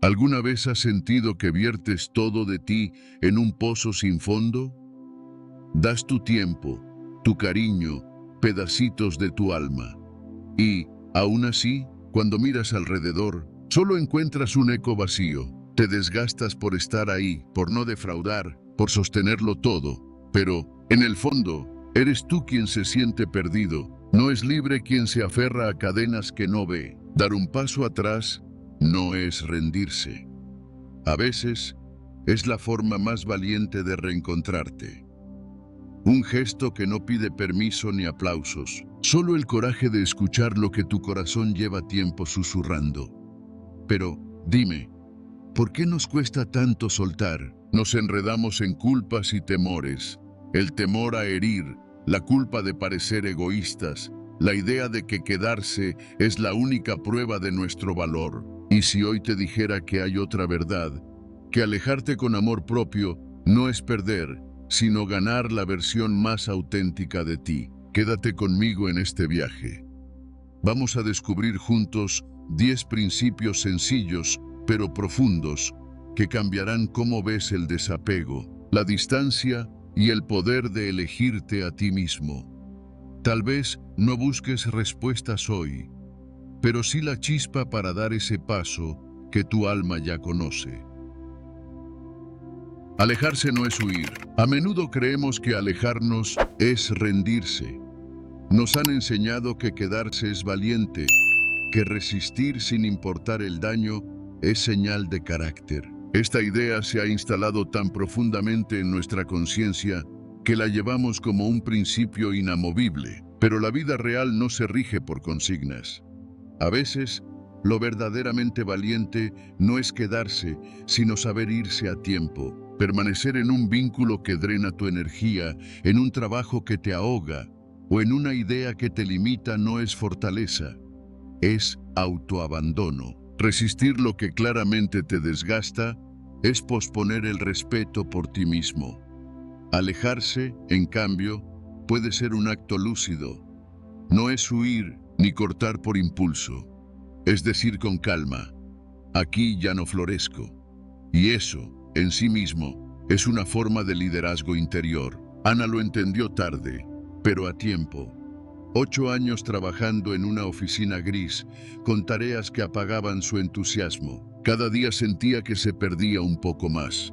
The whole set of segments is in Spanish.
¿Alguna vez has sentido que viertes todo de ti en un pozo sin fondo? Das tu tiempo, tu cariño, pedacitos de tu alma. Y, aún así, cuando miras alrededor, solo encuentras un eco vacío. Te desgastas por estar ahí, por no defraudar, por sostenerlo todo. Pero, en el fondo, eres tú quien se siente perdido. No es libre quien se aferra a cadenas que no ve. Dar un paso atrás no es rendirse. A veces, es la forma más valiente de reencontrarte. Un gesto que no pide permiso ni aplausos, solo el coraje de escuchar lo que tu corazón lleva tiempo susurrando. Pero, dime, ¿por qué nos cuesta tanto soltar? Nos enredamos en culpas y temores. El temor a herir, la culpa de parecer egoístas, la idea de que quedarse es la única prueba de nuestro valor. Y si hoy te dijera que hay otra verdad, que alejarte con amor propio no es perder, sino ganar la versión más auténtica de ti. Quédate conmigo en este viaje. Vamos a descubrir juntos 10 principios sencillos, pero profundos, que cambiarán cómo ves el desapego, la distancia y el poder de elegirte a ti mismo. Tal vez no busques respuestas hoy, pero sí la chispa para dar ese paso que tu alma ya conoce. Alejarse no es huir. A menudo creemos que alejarnos es rendirse. Nos han enseñado que quedarse es valiente, que resistir sin importar el daño es señal de carácter. Esta idea se ha instalado tan profundamente en nuestra conciencia que la llevamos como un principio inamovible, pero la vida real no se rige por consignas. A veces, lo verdaderamente valiente no es quedarse, sino saber irse a tiempo. Permanecer en un vínculo que drena tu energía, en un trabajo que te ahoga o en una idea que te limita no es fortaleza, es autoabandono. Resistir lo que claramente te desgasta es posponer el respeto por ti mismo. Alejarse, en cambio, puede ser un acto lúcido. No es huir ni cortar por impulso. Es decir con calma, aquí ya no florezco. Y eso, en sí mismo, es una forma de liderazgo interior. Ana lo entendió tarde, pero a tiempo. 8 años trabajando en una oficina gris, con tareas que apagaban su entusiasmo. Cada día sentía que se perdía un poco más.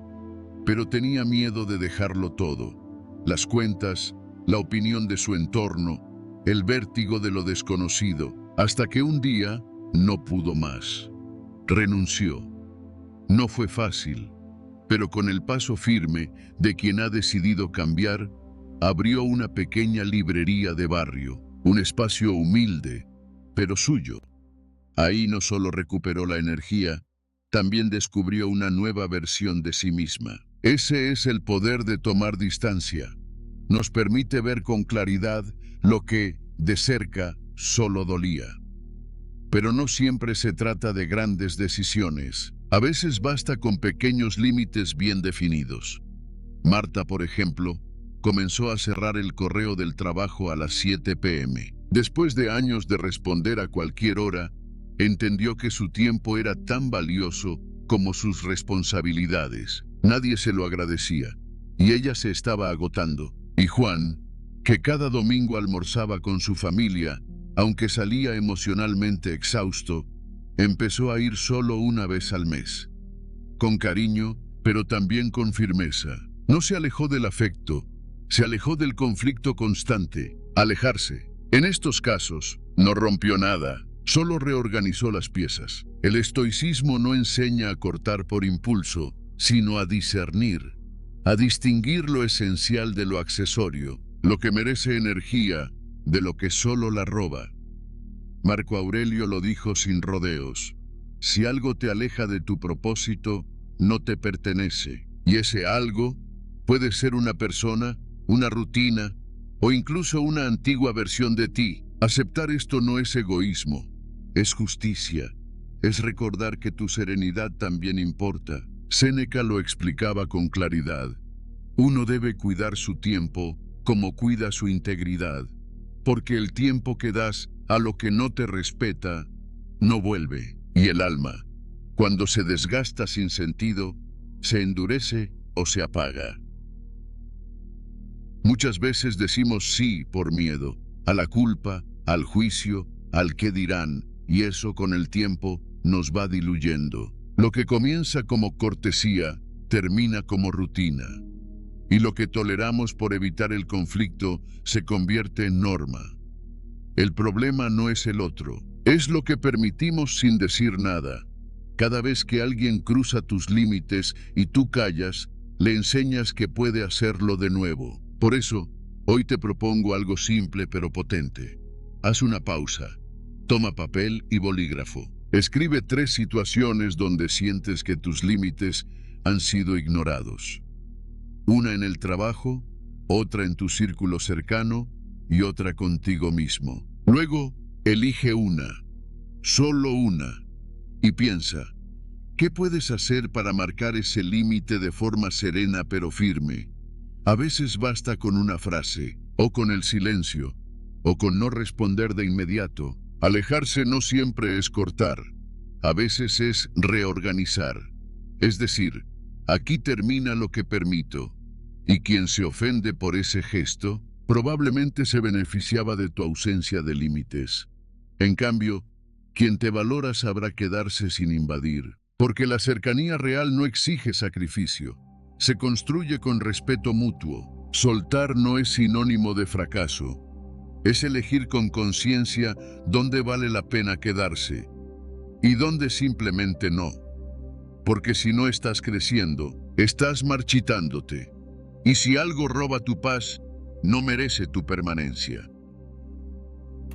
Pero tenía miedo de dejarlo todo. Las cuentas, la opinión de su entorno, el vértigo de lo desconocido, hasta que un día no pudo más. Renunció. No fue fácil, pero con el paso firme de quien ha decidido cambiar, abrió una pequeña librería de barrio, un espacio humilde, pero suyo. Ahí no solo recuperó la energía, también descubrió una nueva versión de sí misma. Ese es el poder de tomar distancia. Nos permite ver con claridad lo que, de cerca, solo dolía. Pero no siempre se trata de grandes decisiones. A veces basta con pequeños límites bien definidos. Marta, por ejemplo, comenzó a cerrar el correo del trabajo a las 7 p.m. Después de años de responder a cualquier hora, entendió que su tiempo era tan valioso como sus responsabilidades. Nadie se lo agradecía, y ella se estaba agotando. Y Juan, que cada domingo almorzaba con su familia, aunque salía emocionalmente exhausto, empezó a ir solo una vez al mes. Con cariño, pero también con firmeza. No se alejó del afecto, se alejó del conflicto constante. Alejarse, en estos casos, no rompió nada, solo reorganizó las piezas. El estoicismo no enseña a cortar por impulso, sino a discernir, a distinguir lo esencial de lo accesorio, lo que merece energía de lo que solo la roba. Marco Aurelio lo dijo sin rodeos: si algo te aleja de tu propósito, no te pertenece. Y ese algo puede ser una persona, una rutina o incluso una antigua versión de ti. Aceptar esto no es egoísmo, es justicia. Es recordar que tu serenidad también importa. Séneca lo explicaba con claridad. Uno debe cuidar su tiempo como cuida su integridad, porque el tiempo que das a lo que no te respeta, no vuelve. Y el alma, Cuando se desgasta sin sentido, se endurece o se apaga. Muchas veces decimos sí por miedo, a la culpa, al juicio, al qué dirán, y eso con el tiempo nos va diluyendo. Lo que comienza como cortesía, termina como rutina. Y lo que toleramos por evitar el conflicto se convierte en norma. El problema no es el otro, es lo que permitimos sin decir nada. Cada vez que alguien cruza tus límites y tú callas, le enseñas que puede hacerlo de nuevo. Por eso, hoy te propongo algo simple pero potente. Haz una pausa. Toma papel y bolígrafo. Escribe 3 situaciones donde sientes que tus límites han sido ignorados. Una en el trabajo, otra en tu círculo cercano y otra contigo mismo. Luego, elige una, solo una, y piensa, ¿qué puedes hacer para marcar ese límite de forma serena pero firme? A veces basta con una frase, o con el silencio, o con no responder de inmediato. Alejarse no siempre es cortar, a veces es reorganizar. Es decir, aquí termina lo que permito, y quien se ofende por ese gesto, probablemente se beneficiaba de tu ausencia de límites. En cambio, quien te valora sabrá quedarse sin invadir, porque la cercanía real no exige sacrificio. Se construye con respeto mutuo. Soltar no es sinónimo de fracaso. Es elegir con conciencia dónde vale la pena quedarse y dónde simplemente no. Porque si no estás creciendo, estás marchitándote. Y si algo roba tu paz, no merece tu permanencia.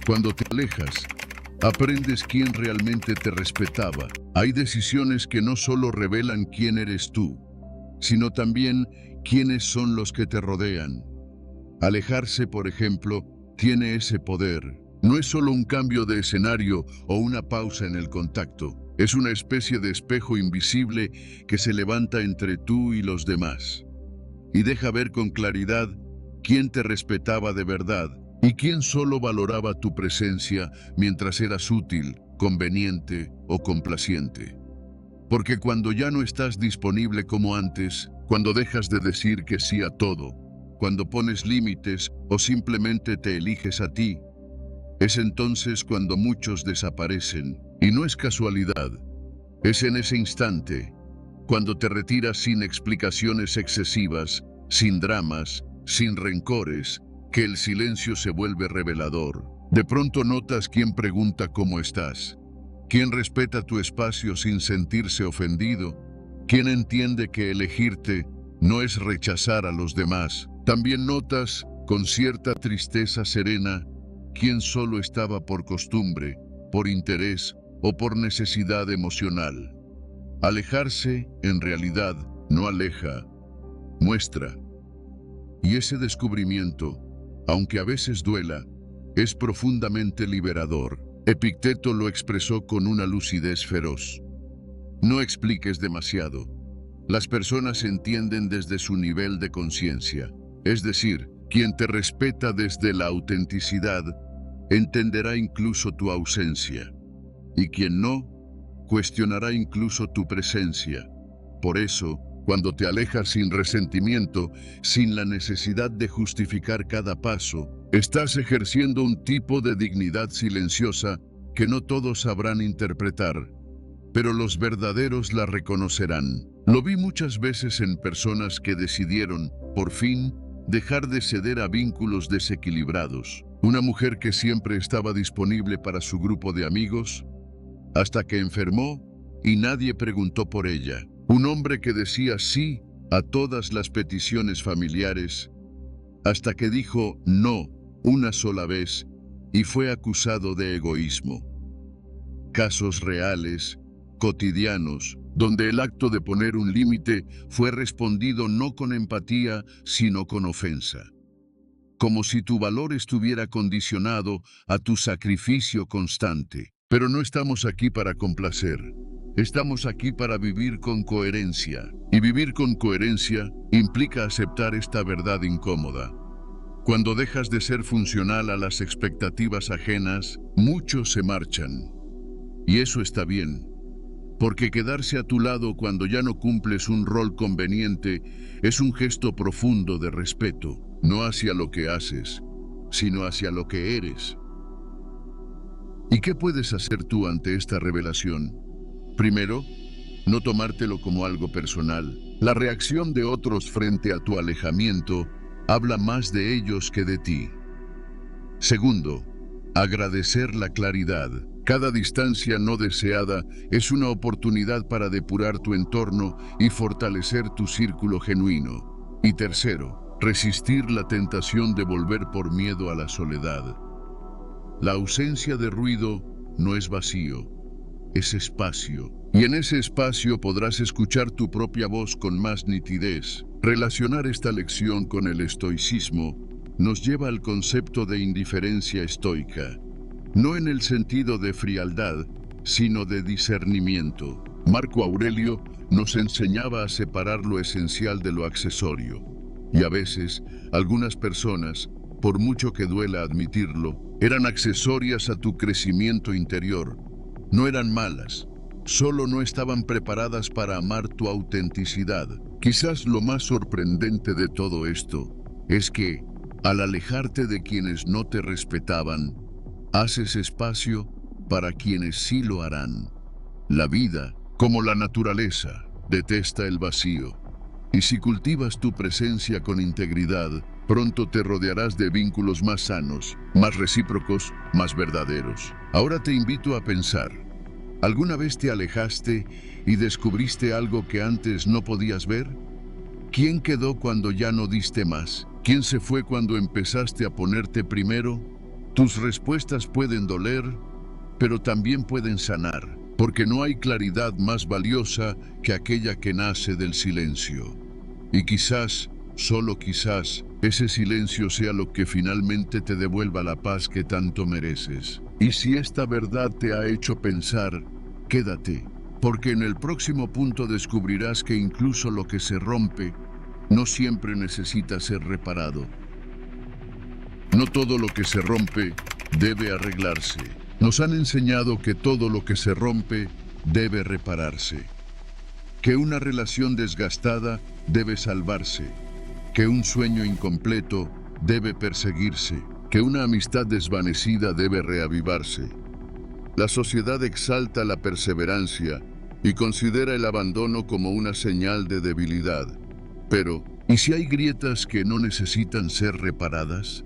Cuando te alejas, aprendes quién realmente te respetaba. Hay decisiones que no solo revelan quién eres tú, sino también quiénes son los que te rodean. Alejarse, por ejemplo, tiene ese poder. No es solo un cambio de escenario o una pausa en el contacto. Es una especie de espejo invisible que se levanta entre tú y los demás. Y deja ver con claridad quién te respetaba de verdad y quién solo valoraba tu presencia mientras eras útil, conveniente o complaciente. Porque cuando ya no estás disponible como antes, cuando dejas de decir que sí a todo, cuando pones límites o simplemente te eliges a ti, es entonces cuando muchos desaparecen. Y no es casualidad, es en ese instante, cuando te retiras sin explicaciones excesivas, sin dramas, sin rencores, que el silencio se vuelve revelador. De pronto notas quién pregunta cómo estás, quién respeta tu espacio sin sentirse ofendido, quién entiende que elegirte no es rechazar a los demás. También notas, con cierta tristeza serena, quién solo estaba por costumbre, por interés o por necesidad emocional. Alejarse, en realidad, no aleja, muestra. Y ese descubrimiento, aunque a veces duela, es profundamente liberador. Epicteto lo expresó con una lucidez feroz. No expliques demasiado. Las personas entienden desde su nivel de conciencia. Es decir, quien te respeta desde la autenticidad, entenderá incluso tu ausencia. Y quien no, cuestionará incluso tu presencia. Por eso, cuando te alejas sin resentimiento, sin la necesidad de justificar cada paso, estás ejerciendo un tipo de dignidad silenciosa que no todos sabrán interpretar, pero los verdaderos la reconocerán. Lo vi muchas veces en personas que decidieron, por fin, dejar de ceder a vínculos desequilibrados. Una mujer que siempre estaba disponible para su grupo de amigos, hasta que enfermó y nadie preguntó por ella. Un hombre que decía sí a todas las peticiones familiares, hasta que dijo no una sola vez y fue acusado de egoísmo. Casos reales, cotidianos, donde el acto de poner un límite fue respondido no con empatía, sino con ofensa. Como si tu valor estuviera condicionado a tu sacrificio constante. Pero no estamos aquí para complacer. Estamos aquí para vivir con coherencia. Y vivir con coherencia implica aceptar esta verdad incómoda. Cuando dejas de ser funcional a las expectativas ajenas, muchos se marchan. Y eso está bien. porque quedarse a tu lado cuando ya no cumples un rol conveniente es un gesto profundo de respeto, no hacia lo que haces, sino hacia lo que eres. ¿Y qué puedes hacer tú ante esta revelación? Primero, no tomártelo como algo personal. La reacción de otros frente a tu alejamiento habla más de ellos que de ti. Segundo, agradecer la claridad. Cada distancia no deseada es una oportunidad para depurar tu entorno y fortalecer tu círculo genuino. Y tercero, resistir la tentación de volver por miedo a la soledad. La ausencia de ruido no es vacío, es espacio. Y en ese espacio podrás escuchar tu propia voz con más nitidez. Relacionar esta lección con el estoicismo nos lleva al concepto de indiferencia estoica, no en el sentido de frialdad, sino de discernimiento. Marco Aurelio nos enseñaba a separar lo esencial de lo accesorio. Y a veces, algunas personas, por mucho que duela admitirlo, eran accesorias a tu crecimiento interior. No eran malas, solo no estaban preparadas para amar tu autenticidad. Quizás lo más sorprendente de todo esto es que, al alejarte de quienes no te respetaban, haces espacio para quienes sí lo harán. La vida, como la naturaleza, detesta el vacío. Y si cultivas tu presencia con integridad, pronto te rodearás de vínculos más sanos, más recíprocos, más verdaderos. Ahora te invito a pensar. ¿Alguna vez te alejaste y descubriste algo que antes no podías ver? ¿Quién quedó cuando ya no diste más? ¿Quién se fue cuando empezaste a ponerte primero? Tus respuestas pueden doler, pero también pueden sanar, porque no hay claridad más valiosa que aquella que nace del silencio. Y quizás, solo quizás, ese silencio sea lo que finalmente te devuelva la paz que tanto mereces. Y si esta verdad te ha hecho pensar, quédate, porque en el próximo punto descubrirás que incluso lo que se rompe no siempre necesita ser reparado. No todo lo que se rompe debe arreglarse. Nos han enseñado que todo lo que se rompe debe repararse. Que una relación desgastada debe salvarse. Que un sueño incompleto debe perseguirse. Que una amistad desvanecida debe reavivarse. La sociedad exalta la perseverancia y considera el abandono como una señal de debilidad. Pero, ¿y si hay grietas que no necesitan ser reparadas?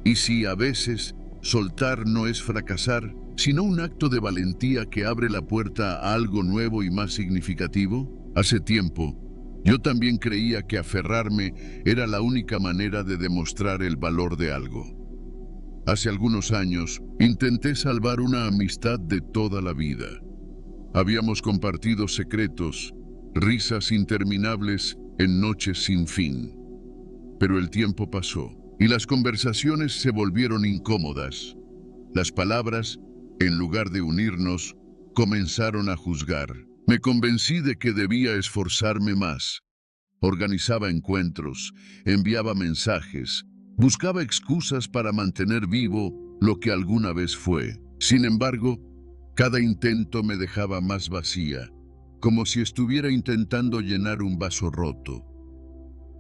¿Y si a veces soltar no es fracasar, sino un acto de valentía que abre la puerta a algo nuevo y más significativo? Hace tiempo, yo también creía que aferrarme era la única manera de demostrar el valor de algo. Hace algunos años, intenté salvar una amistad de toda la vida. Habíamos compartido secretos, risas interminables en noches sin fin. Pero el tiempo pasó y las conversaciones se volvieron incómodas. Las palabras, en lugar de unirnos, comenzaron a juzgar. Me convencí de que debía esforzarme más. Organizaba encuentros, enviaba mensajes, buscaba excusas para mantener vivo lo que alguna vez fue. Sin embargo, cada intento me dejaba más vacía, como si estuviera intentando llenar un vaso roto.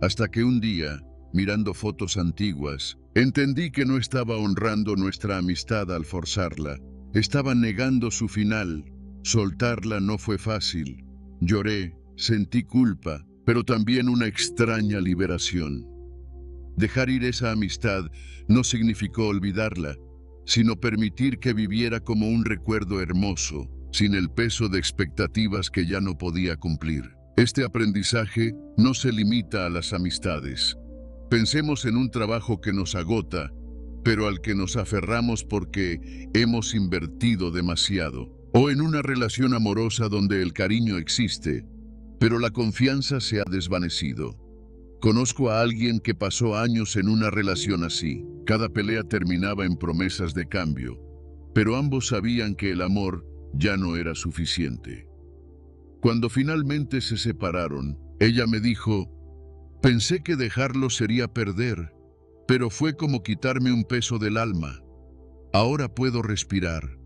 Hasta que un día, mirando fotos antiguas, entendí que no estaba honrando nuestra amistad al forzarla. Estaba negando su final. Soltarla no fue fácil. Lloré, sentí culpa, pero también una extraña liberación. Dejar ir esa amistad no significó olvidarla, sino permitir que viviera como un recuerdo hermoso, sin el peso de expectativas que ya no podía cumplir. Este aprendizaje no se limita a las amistades. Pensemos en un trabajo que nos agota, pero al que nos aferramos porque hemos invertido demasiado. O en una relación amorosa donde el cariño existe, pero la confianza se ha desvanecido. Conozco a alguien que pasó años en una relación así. Cada pelea terminaba en promesas de cambio, pero ambos sabían que el amor ya no era suficiente. Cuando finalmente se separaron, ella me dijo: pensé que dejarlo sería perder, pero fue como quitarme un peso del alma. Ahora puedo respirar.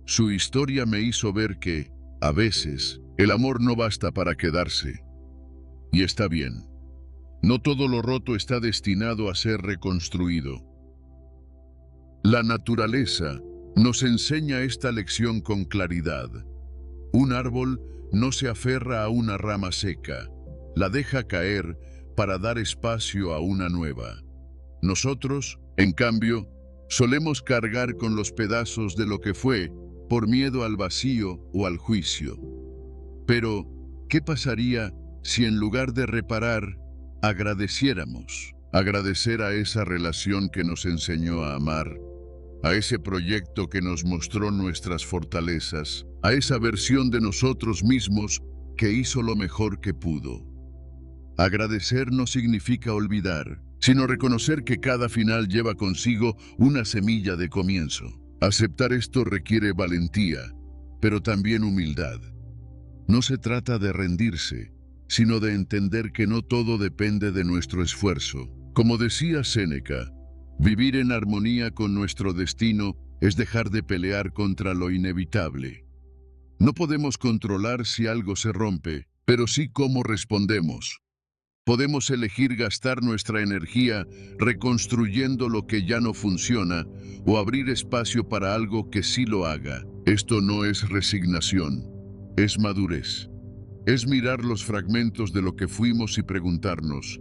Su historia me hizo ver que, A veces, el amor no basta para quedarse. Y está bien. No todo lo roto está destinado a ser reconstruido. La naturaleza nos enseña esta lección con claridad. Un árbol no se aferra a una rama seca, la deja caer para dar espacio a una nueva. Nosotros, en cambio, solemos cargar con los pedazos de lo que fue por miedo al vacío o al juicio. Pero, ¿qué pasaría si en lugar de reparar, agradeciéramos? Agradecer a esa relación que nos enseñó a amar, a ese proyecto que nos mostró nuestras fortalezas, a esa versión de nosotros mismos que hizo lo mejor que pudo. Agradecer no significa olvidar, sino reconocer que cada final lleva consigo una semilla de comienzo. Aceptar esto requiere valentía, pero también humildad. No se trata de rendirse, sino de entender que no todo depende de nuestro esfuerzo. Como decía Séneca, vivir en armonía con nuestro destino es dejar de pelear contra lo inevitable. No podemos controlar si algo se rompe, pero sí cómo respondemos. Podemos elegir gastar nuestra energía reconstruyendo lo que ya no funciona o abrir espacio para algo que sí lo haga. Esto no es resignación, es madurez. Es mirar los fragmentos de lo que fuimos y preguntarnos,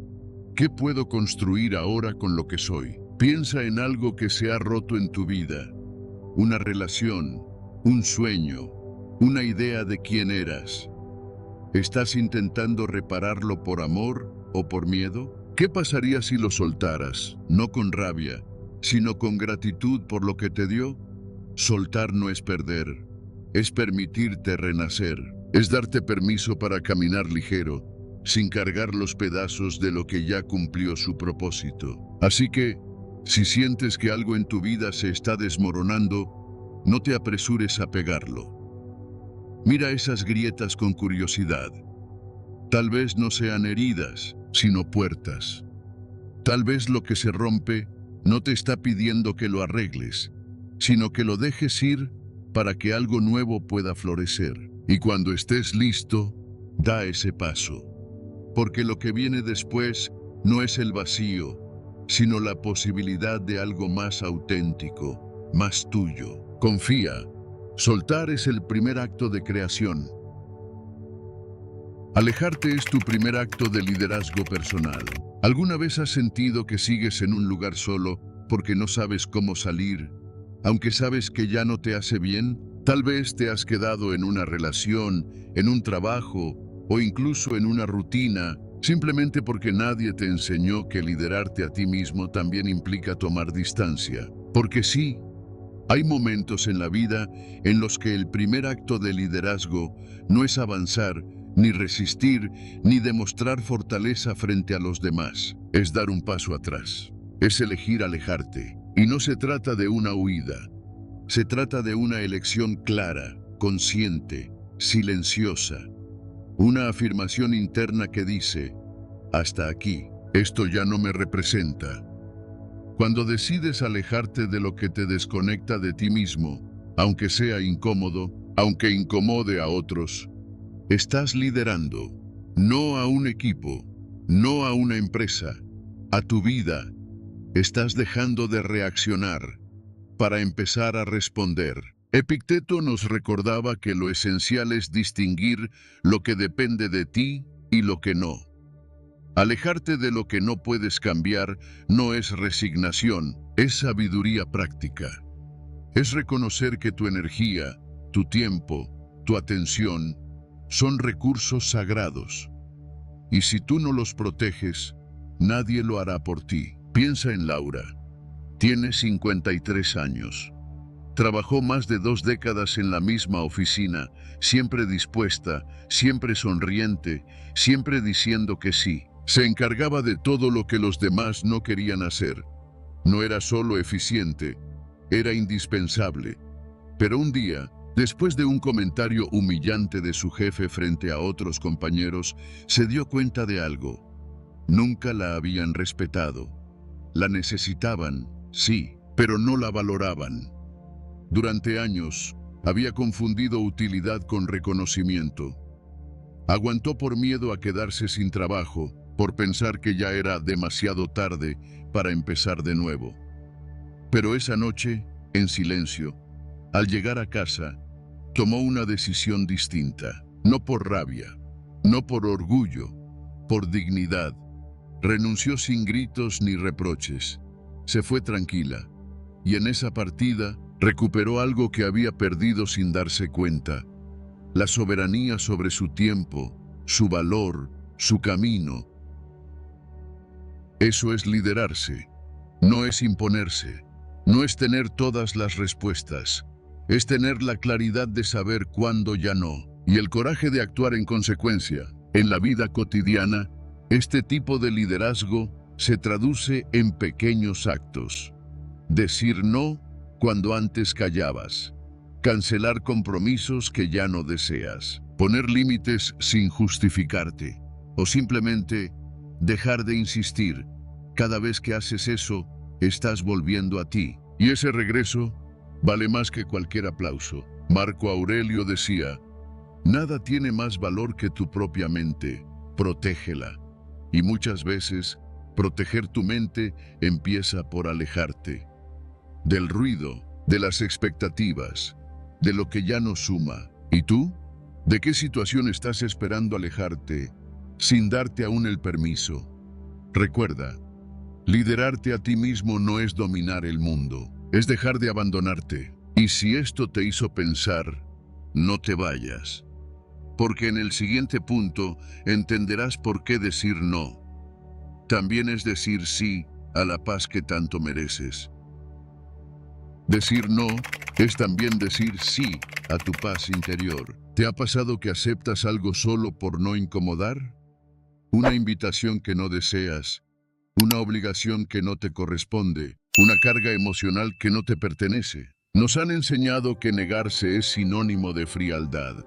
¿qué puedo construir ahora con lo que soy? Piensa en algo que se ha roto en tu vida, una relación, un sueño, una idea de quién eras. ¿Estás intentando repararlo por amor o por miedo? ¿Qué pasaría si lo soltaras, no con rabia, sino con gratitud por lo que te dio? Soltar no es perder, es permitirte renacer, es darte permiso para caminar ligero, sin cargar los pedazos de lo que ya cumplió su propósito. Así que, si sientes que algo en tu vida se está desmoronando, no te apresures a pegarlo. Mira esas grietas con curiosidad. Tal vez no sean heridas, sino puertas. Tal vez lo que se rompe no te está pidiendo que lo arregles, sino que lo dejes ir para que algo nuevo pueda florecer. Y cuando estés listo, da ese paso. Porque lo que viene después no es el vacío, sino la posibilidad de algo más auténtico, más tuyo. Confía. Soltar es el primer acto de creación. Alejarte es tu primer acto de liderazgo personal. ¿Alguna vez has sentido que sigues en un lugar solo porque no sabes cómo salir, aunque sabes que ya no te hace bien? Tal vez te has quedado en una relación, en un trabajo o incluso en una rutina, simplemente porque nadie te enseñó que liderarte a ti mismo también implica tomar distancia. Porque sí, hay momentos en la vida en los que el primer acto de liderazgo no es avanzar, ni resistir, ni demostrar fortaleza frente a los demás. Es dar un paso atrás. Es elegir alejarte. Y no se trata de una huida. Se trata de una elección clara, consciente, silenciosa. Una afirmación interna que dice, hasta aquí, esto ya no me representa. Cuando decides alejarte de lo que te desconecta de ti mismo, aunque sea incómodo, aunque incomode a otros, estás liderando, no a un equipo, no a una empresa, a tu vida. Estás dejando de reaccionar para empezar a responder. Epicteto nos recordaba que lo esencial es distinguir lo que depende de ti y lo que no. Alejarte de lo que no puedes cambiar no es resignación, es sabiduría práctica. Es reconocer que tu energía, tu tiempo, tu atención son recursos sagrados. Y si tú no los proteges, nadie lo hará por ti. Piensa en Laura. Tiene 53 años. Trabajó más de 2 décadas en la misma oficina, siempre dispuesta, siempre sonriente, siempre diciendo que sí. Se encargaba de todo lo que los demás no querían hacer. No era solo eficiente, era indispensable. Pero un día, después de un comentario humillante de su jefe frente a otros compañeros, se dio cuenta de algo. Nunca la habían respetado. La necesitaban, sí, pero no la valoraban. Durante años, Había confundido utilidad con reconocimiento. Aguantó por miedo a quedarse sin trabajo, por pensar que ya era demasiado tarde para empezar de nuevo. Pero esa noche, en silencio, al llegar a casa, tomó una decisión distinta, no por rabia, no por orgullo, por dignidad. Renunció sin gritos ni reproches. Se fue tranquila, y en esa partida recuperó algo que había perdido sin darse cuenta: la soberanía sobre su tiempo, su valor, su camino. Eso es liderarse, no es imponerse, no es tener todas las respuestas, es tener la claridad de saber cuándo ya no, y el coraje de actuar en consecuencia. En la vida cotidiana, este tipo de liderazgo se traduce en pequeños actos. Decir no cuando antes callabas. Cancelar compromisos que ya no deseas. Poner límites sin justificarte. O simplemente dejar de insistir. Cada vez que haces eso, estás volviendo a ti. Y ese regreso vale más que cualquier aplauso. Marco Aurelio decía: nada tiene más valor que tu propia mente. Protégela. Y muchas veces, proteger tu mente empieza por alejarte del ruido, de las expectativas, de lo que ya no suma. ¿Y tú? ¿De qué situación estás esperando alejarte sin darte aún el permiso? Recuerda, liderarte a ti mismo no es dominar el mundo, es dejar de abandonarte. Y si esto te hizo pensar, no te vayas, porque en el siguiente punto entenderás por qué decir no también es decir sí a la paz que tanto mereces. Decir no es también decir sí a tu paz interior. ¿Te ha pasado que aceptas algo solo por no incomodar? Una invitación que no deseas, una obligación que no te corresponde, una carga emocional que no te pertenece. Nos han enseñado que negarse es sinónimo de frialdad,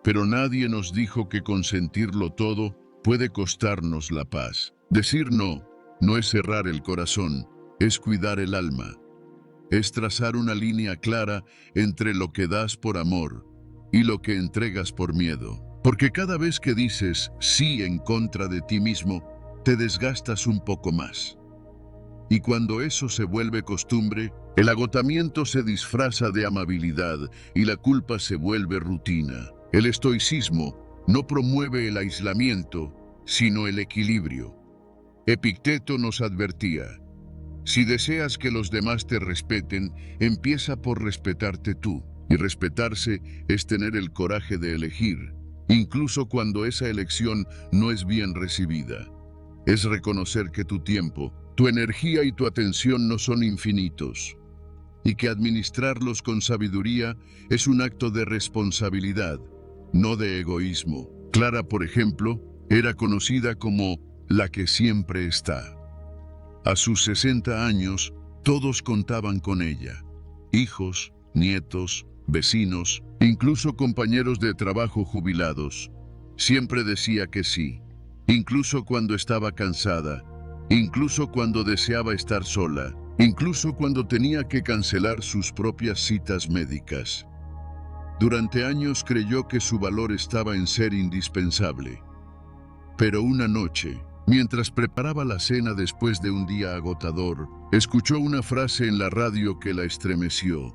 pero nadie nos dijo que consentirlo todo puede costarnos la paz. Decir no es cerrar el corazón, es cuidar el alma. Es trazar una línea clara entre lo que das por amor y lo que entregas por miedo. Porque cada vez que dices sí en contra de ti mismo, te desgastas un poco más. Y cuando eso se vuelve costumbre, el agotamiento se disfraza de amabilidad y la culpa se vuelve rutina. El estoicismo no promueve el aislamiento, sino el equilibrio. Epicteto nos advertía: si deseas que los demás te respeten, empieza por respetarte tú. Y respetarse es tener el coraje de elegir, incluso cuando esa elección no es bien recibida. Es reconocer que tu tiempo, tu energía y tu atención no son infinitos, y que administrarlos con sabiduría es un acto de responsabilidad, no de egoísmo. Clara, por ejemplo, era conocida como la que siempre está. A sus 60 años, todos contaban con ella. Hijos, nietos, vecinos, incluso compañeros de trabajo jubilados. Siempre decía que sí, incluso cuando estaba cansada, incluso cuando deseaba estar sola, incluso cuando tenía que cancelar sus propias citas médicas. Durante años creyó que su valor estaba en ser indispensable. Pero una noche, mientras preparaba la cena después de un día agotador, escuchó una frase en la radio que la estremeció: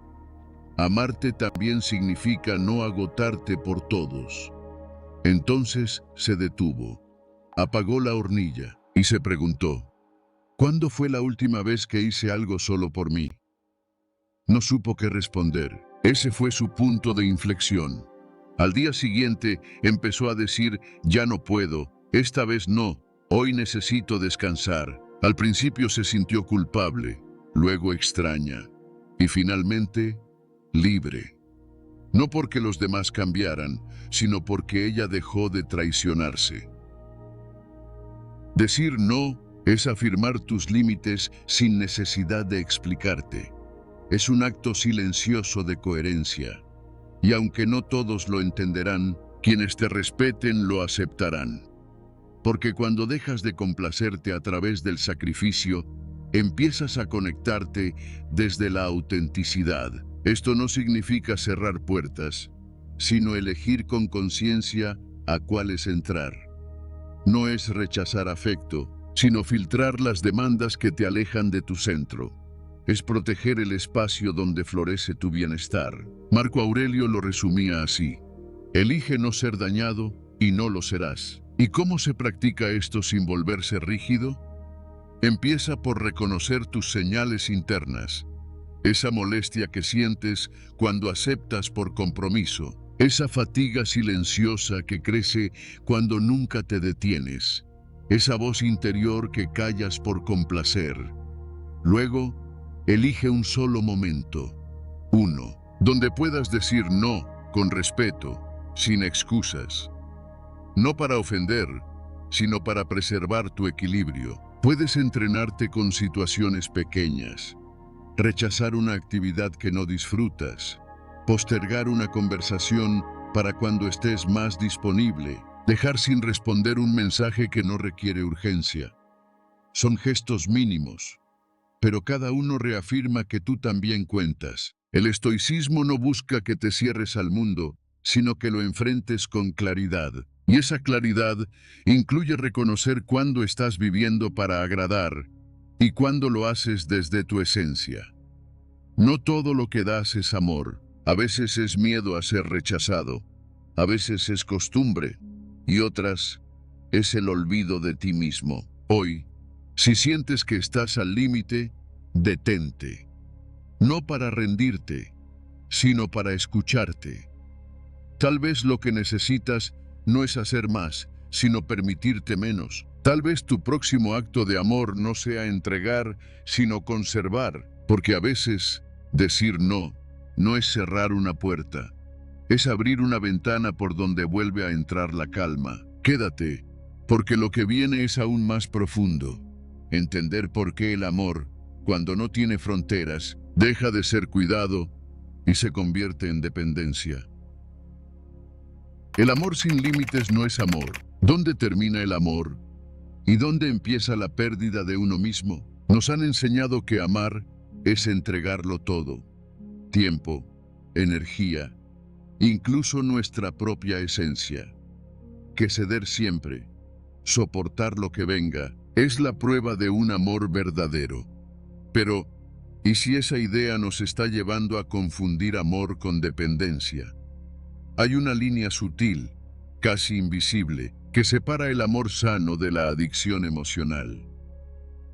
amarte también significa no agotarte por todos. Entonces se detuvo, apagó la hornilla y se preguntó: ¿cuándo fue la última vez que hice algo solo por mí? No supo qué responder. Ese fue su punto de inflexión. Al día siguiente empezó a decir: ya no puedo, esta vez no, hoy necesito descansar. Al principio se sintió culpable, luego extraña y finalmente libre. No porque los demás cambiaran, sino porque ella dejó de traicionarse. Decir no es afirmar tus límites sin necesidad de explicarte. Es un acto silencioso de coherencia. Y aunque no todos lo entenderán, quienes te respeten lo aceptarán. Porque cuando dejas de complacerte a través del sacrificio, empiezas a conectarte desde la autenticidad. Esto no significa cerrar puertas, sino elegir con conciencia a cuáles entrar. No es rechazar afecto, sino filtrar las demandas que te alejan de tu centro. Es proteger el espacio donde florece tu bienestar. Marco Aurelio lo resumía así: elige no ser dañado y no lo serás. ¿Y cómo se practica esto sin volverse rígido? Empieza por reconocer tus señales internas. Esa molestia que sientes cuando aceptas por compromiso. Esa fatiga silenciosa que crece cuando nunca te detienes. Esa voz interior que callas por complacer. Luego, elige un solo momento. Uno, donde puedas decir no con respeto, sin excusas. No para ofender, sino para preservar tu equilibrio. Puedes entrenarte con situaciones pequeñas. Rechazar una actividad que no disfrutas. Postergar una conversación para cuando estés más disponible. Dejar sin responder un mensaje que no requiere urgencia. Son gestos mínimos, pero cada uno reafirma que tú también cuentas. El estoicismo no busca que te cierres al mundo, sino que lo enfrentes con claridad. Y esa claridad incluye reconocer cuándo estás viviendo para agradar y cuándo lo haces desde tu esencia. No todo lo que das es amor. A veces es miedo a ser rechazado, a veces es costumbre, y otras es el olvido de ti mismo. Hoy, si sientes que estás al límite, detente. No para rendirte, sino para escucharte. Tal vez lo que necesitas no es hacer más, sino permitirte menos. Tal vez tu próximo acto de amor no sea entregar, sino conservar, porque a veces decir no es cerrar una puerta, es abrir una ventana por donde vuelve a entrar la calma. Quédate, porque lo que viene es aún más profundo. Entender por qué el amor, cuando no tiene fronteras, deja de ser cuidado y se convierte en dependencia. El amor sin límites no es amor. ¿Dónde termina el amor? ¿Y dónde empieza la pérdida de uno mismo? Nos han enseñado que amar es entregarlo todo. Tiempo, energía, incluso nuestra propia esencia. Que ceder siempre, soportar lo que venga, es la prueba de un amor verdadero. Pero, ¿y si esa idea nos está llevando a confundir amor con dependencia? Hay una línea sutil, casi invisible, que separa el amor sano de la adicción emocional.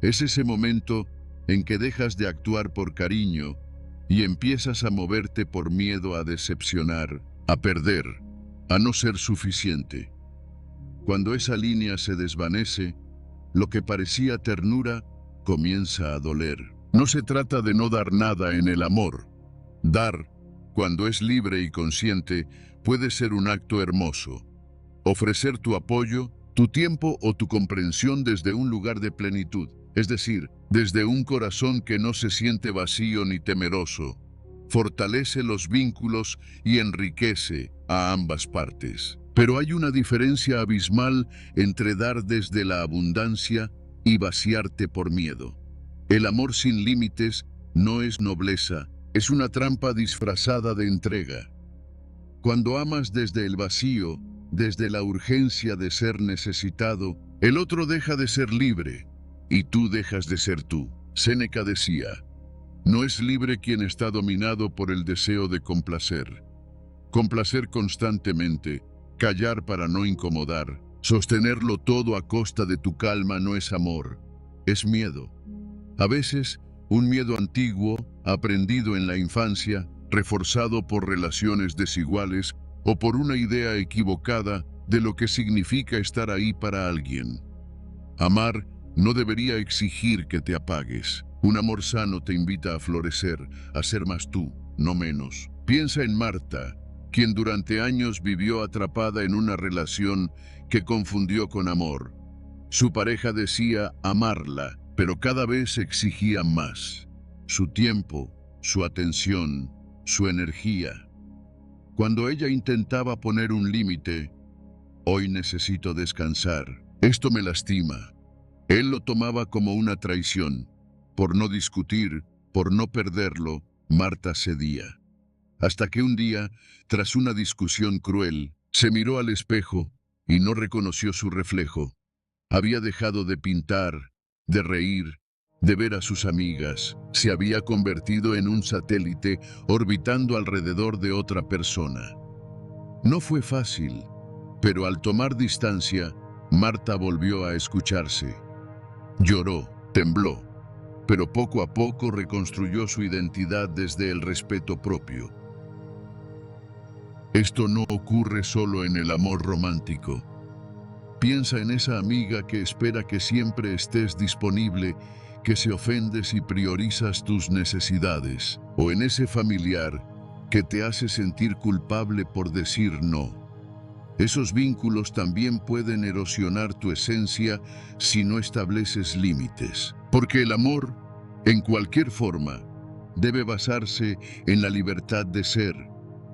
Es ese momento en que dejas de actuar por cariño y empiezas a moverte por miedo a decepcionar, a perder, a no ser suficiente. Cuando esa línea se desvanece, lo que parecía ternura comienza a doler. No se trata de no dar nada en el amor. Dar, cuando es libre y consciente, puede ser un acto hermoso. Ofrecer tu apoyo, tu tiempo o tu comprensión desde un lugar de plenitud, es decir, desde un corazón que no se siente vacío ni temeroso, fortalece los vínculos y enriquece a ambas partes. Pero hay una diferencia abismal entre dar desde la abundancia y vaciarte por miedo. El amor sin límites no es nobleza, es una trampa disfrazada de entrega. Cuando amas desde el vacío, desde la urgencia de ser necesitado, el otro deja de ser libre y tú dejas de ser tú. Séneca decía: no es libre quien está dominado por el deseo de complacer. Complacer constantemente, callar para no incomodar, sostenerlo todo a costa de tu calma no es amor, es miedo. A veces, un miedo antiguo, aprendido en la infancia, reforzado por relaciones desiguales o por una idea equivocada de lo que significa estar ahí para alguien. Amar no debería exigir que te apagues. Un amor sano te invita a florecer, a ser más tú, no menos. Piensa en Marta, quien durante años vivió atrapada en una relación que confundió con amor. Su pareja decía amarla, pero cada vez exigía más. Su tiempo, su atención, su energía. Cuando ella intentaba poner un límite: hoy necesito descansar, esto me lastima, él lo tomaba como una traición. Por no discutir, por no perderlo, Marta cedía. Hasta que un día, tras una discusión cruel, se miró al espejo y no reconoció su reflejo. Había dejado de pintar, de reír, de ver a sus amigas. Se había convertido en un satélite orbitando alrededor de otra persona. No fue fácil, pero al tomar distancia, Marta volvió a escucharse. Lloró, tembló, pero poco a poco reconstruyó su identidad desde el respeto propio. Esto no ocurre solo en el amor romántico. Piensa en esa amiga que espera que siempre estés disponible, que se ofende si priorizas tus necesidades, o en ese familiar que te hace sentir culpable por decir no. Esos vínculos también pueden erosionar tu esencia si no estableces límites. Porque el amor, en cualquier forma, debe basarse en la libertad de ser,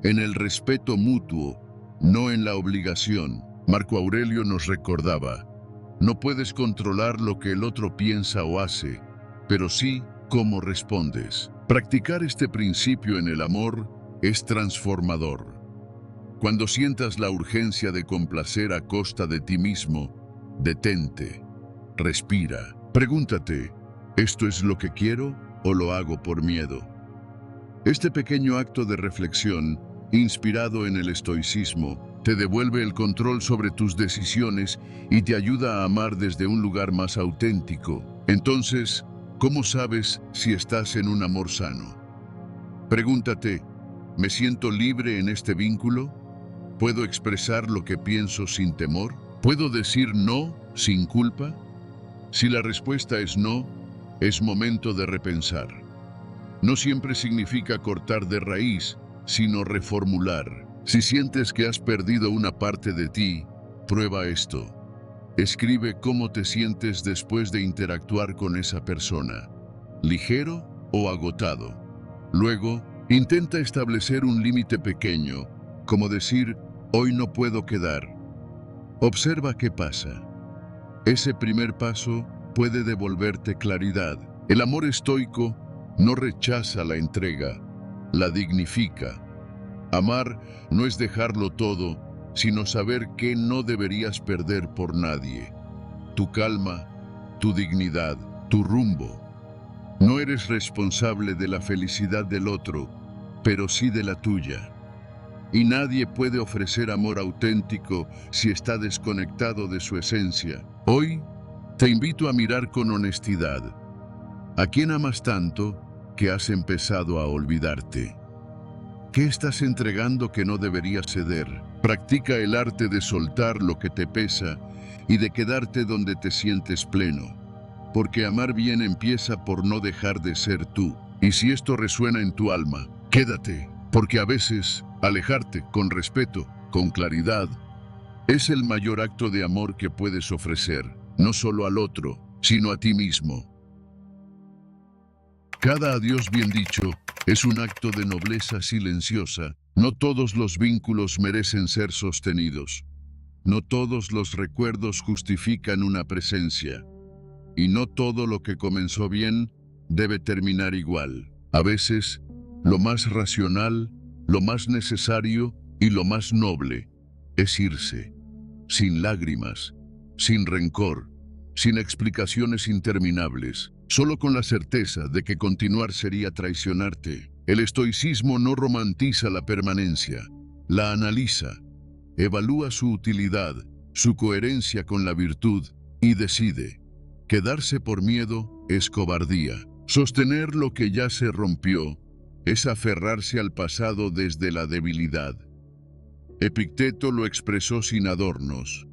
en el respeto mutuo, no en la obligación. Marco Aurelio nos recordaba: no puedes controlar lo que el otro piensa o hace, pero sí cómo respondes. Practicar este principio en el amor es transformador. Cuando sientas la urgencia de complacer a costa de ti mismo, detente, respira, pregúntate: ¿esto es lo que quiero o lo hago por miedo? Este pequeño acto de reflexión, inspirado en el estoicismo, te devuelve el control sobre tus decisiones y te ayuda a amar desde un lugar más auténtico. Entonces, ¿cómo sabes si estás en un amor sano? Pregúntate: ¿me siento libre en este vínculo? ¿Puedo expresar lo que pienso sin temor? ¿Puedo decir no sin culpa? Si la respuesta es no, es momento de repensar. No siempre significa cortar de raíz, sino reformular. Si sientes que has perdido una parte de ti, prueba esto. Escribe cómo te sientes después de interactuar con esa persona, ligero o agotado. Luego, intenta establecer un límite pequeño, como decir: hoy no puedo quedar. Observa qué pasa. Ese primer paso puede devolverte claridad. El amor estoico no rechaza la entrega, la dignifica. Amar no es dejarlo todo, sino saber que no deberías perder por nadie. Tu calma, tu dignidad, tu rumbo. No eres responsable de la felicidad del otro, pero sí de la tuya. Y nadie puede ofrecer amor auténtico si está desconectado de su esencia. Hoy te invito a mirar con honestidad. ¿A quién amas tanto que has empezado a olvidarte? ¿Qué estás entregando que no deberías ceder? Practica el arte de soltar lo que te pesa y de quedarte donde te sientes pleno. Porque amar bien empieza por no dejar de ser tú. Y si esto resuena en tu alma, quédate, porque a veces alejarte con respeto, con claridad, es el mayor acto de amor que puedes ofrecer, no solo al otro, sino a ti mismo. Cada adiós bien dicho es un acto de nobleza silenciosa. No todos los vínculos merecen ser sostenidos. No todos los recuerdos justifican una presencia. Y no todo lo que comenzó bien debe terminar igual. A veces, lo más racional, lo más necesario y lo más noble es irse, sin lágrimas, sin rencor, sin explicaciones interminables, solo con la certeza de que continuar sería traicionarte. El estoicismo no romantiza la permanencia, la analiza, evalúa su utilidad, su coherencia con la virtud y decide. Quedarse por miedo es cobardía. Sostener lo que ya se rompió es aferrarse al pasado desde la debilidad. Epicteto lo expresó sin adornos: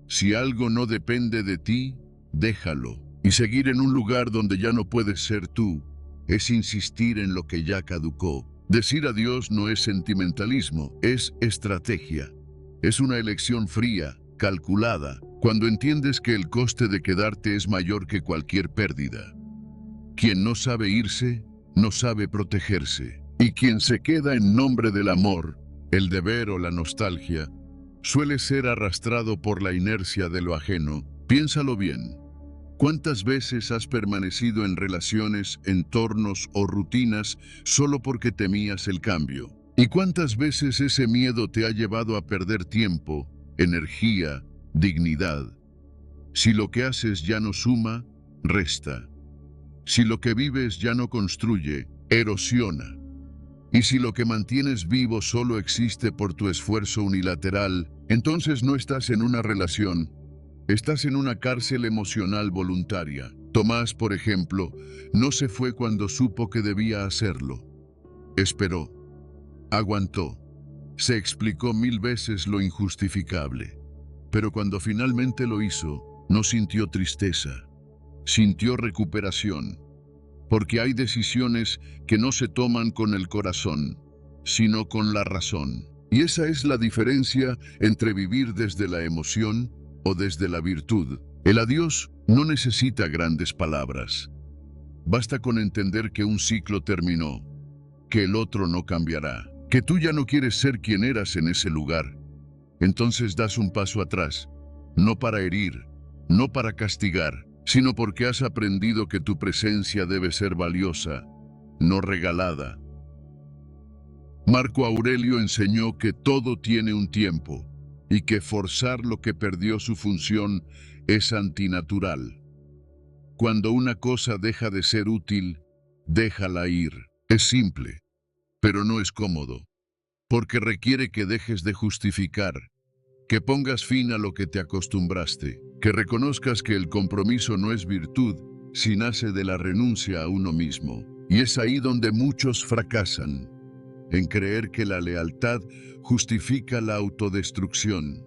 si algo no depende de ti, déjalo. Y seguir en un lugar donde ya no puedes ser tú es insistir en lo que ya caducó. Decir adiós no es sentimentalismo, es estrategia. Es una elección fría, calculada, cuando entiendes que el coste de quedarte es mayor que cualquier pérdida. Quien no sabe irse, no sabe protegerse. Y quien se queda en nombre del amor, el deber o la nostalgia, suele ser arrastrado por la inercia de lo ajeno. Piénsalo bien. ¿Cuántas veces has permanecido en relaciones, entornos o rutinas solo porque temías el cambio? ¿Y cuántas veces ese miedo te ha llevado a perder tiempo, energía, dignidad? Si lo que haces ya no suma, resta. Si lo que vives ya no construye, erosiona. Y si lo que mantienes vivo solo existe por tu esfuerzo unilateral, entonces no estás en una relación, estás en una cárcel emocional voluntaria. Tomás, por ejemplo, no se fue cuando supo que debía hacerlo. Esperó, aguantó, se explicó 1000 veces lo injustificable. Pero cuando finalmente lo hizo, no sintió tristeza, sintió recuperación. Porque hay decisiones que no se toman con el corazón, sino con la razón. Y esa es la diferencia entre vivir desde la emoción o desde la virtud. El adiós no necesita grandes palabras. Basta con entender que un ciclo terminó, que el otro no cambiará, que tú ya no quieres ser quien eras en ese lugar. Entonces das un paso atrás, no para herir, no para castigar, sino porque has aprendido que tu presencia debe ser valiosa, no regalada. Marco Aurelio enseñó que todo tiene un tiempo y que forzar lo que perdió su función es antinatural. Cuando una cosa deja de ser útil, déjala ir. Es simple, pero no es cómodo, porque requiere que dejes de justificar, que pongas fin a lo que te acostumbraste, que reconozcas que el compromiso no es virtud si nace de la renuncia a uno mismo. Y es ahí donde muchos fracasan, en creer que la lealtad justifica la autodestrucción,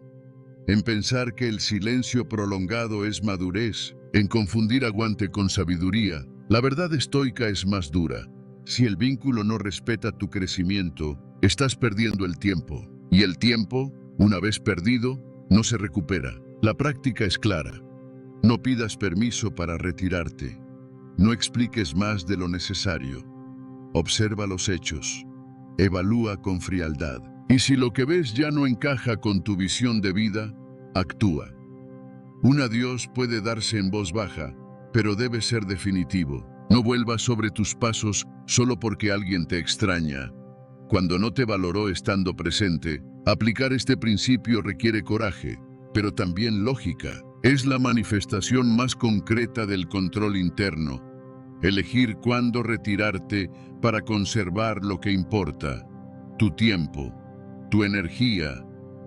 en pensar que el silencio prolongado es madurez, en confundir aguante con sabiduría. La verdad estoica es más dura. Si el vínculo no respeta tu crecimiento, estás perdiendo el tiempo. Y el tiempo, una vez perdido, no se recupera. La práctica es clara. No pidas permiso para retirarte. No expliques más de lo necesario. Observa los hechos. Evalúa con frialdad. Y si lo que ves ya no encaja con tu visión de vida, actúa. Un adiós puede darse en voz baja, pero debe ser definitivo. No vuelvas sobre tus pasos solo porque alguien te extraña. Cuando no te valoró estando presente, aplicar este principio requiere coraje, pero también lógica. Es la manifestación más concreta del control interno. Elegir cuándo retirarte para conservar lo que importa. Tu tiempo, tu energía,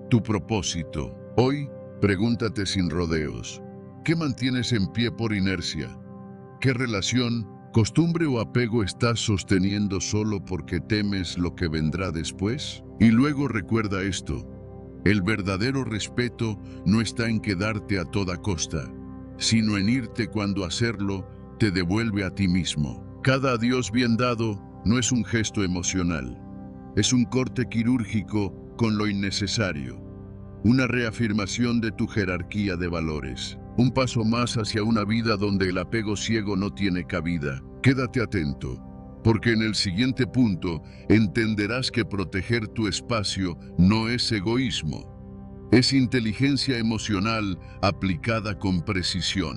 tu propósito. Hoy, pregúntate sin rodeos. ¿Qué mantienes en pie por inercia? ¿Qué relación, costumbre o apego estás sosteniendo solo porque temes lo que vendrá después? Y luego recuerda esto. El verdadero respeto no está en quedarte a toda costa, sino en irte cuando hacerlo te devuelve a ti mismo. Cada adiós bien dado no es un gesto emocional, es un corte quirúrgico con lo innecesario, una reafirmación de tu jerarquía de valores, un paso más hacia una vida donde el apego ciego no tiene cabida. Quédate atento, porque en el siguiente punto entenderás que proteger tu espacio no es egoísmo, es inteligencia emocional aplicada con precisión.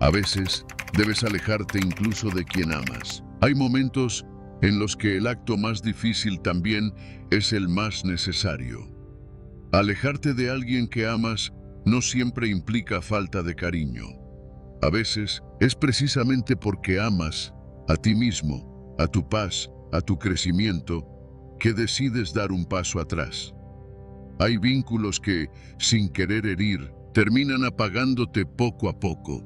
A veces, debes alejarte incluso de quien amas. Hay momentos en los que el acto más difícil también es el más necesario. Alejarte de alguien que amas no siempre implica falta de cariño. A veces, es precisamente porque amas a ti mismo, a tu paz, a tu crecimiento, que decides dar un paso atrás. Hay vínculos que, sin querer herir, terminan apagándote poco a poco.